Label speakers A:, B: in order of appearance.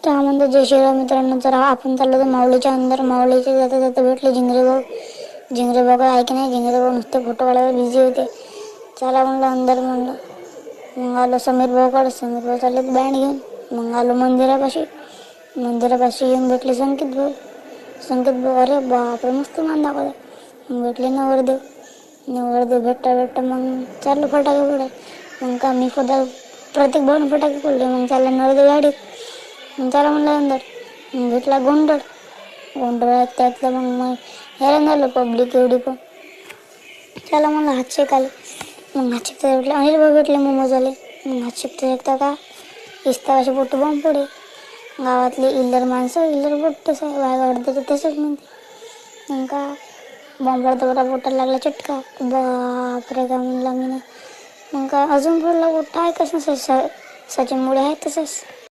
A: हा म्हणतो जय श्रीराम मित्रांनो. तर आपण चाललो होतो माऊलीच्या अंदर. माऊलीचे जाता जाता भेटले झिंगरे भाऊ. झिंगरे भाऊ काय ऐक नाही, झिंगरे भाऊ नुसते फोटो काढायला बिझी होते. चला म्हणलं अंदर म्हणलं. मग आलो समीर भाऊकडे. समीर भाऊ चालले बँड घेऊन. मग आलो मंदिरापाशी. मंदिरापाशी येऊन भेटले संकेत भाऊ. संकेत भाऊ अरे बापरे मस्त मान दाखवला. मग भेटले नवरदेव. नवरदेव भेटता मग चाललो फटाके फोडायला. मग का मी प्रत्येक भाऊने फटाके फोडले. मग चालला नवरदेव गाडीत. मग त्याला म्हणलं अंदर. मग भेटला गोंधळ. गोंधळात त्यातलं मग हैराण झालं पब्लिक एवढी पण. त्याला म्हणलं हात शेकाले. मग हात शेकता भेटले अनिल भाऊ भेटले मोमोजवाले. मग हात शेकता का इस्तावाचे पोट्टे बॉम्ब फोडे. गावातले इल्लर माणसं इल्लर पोट्टेच आहे. वायगावडते तसंच म्हणते. मग का बॉम्ब फोडता पोटाला लागला चटका. बापरे का म्हणला मी. मग का अजून फोडला पोट्टा आहे कसं सचिन मुळे आहे तसंच.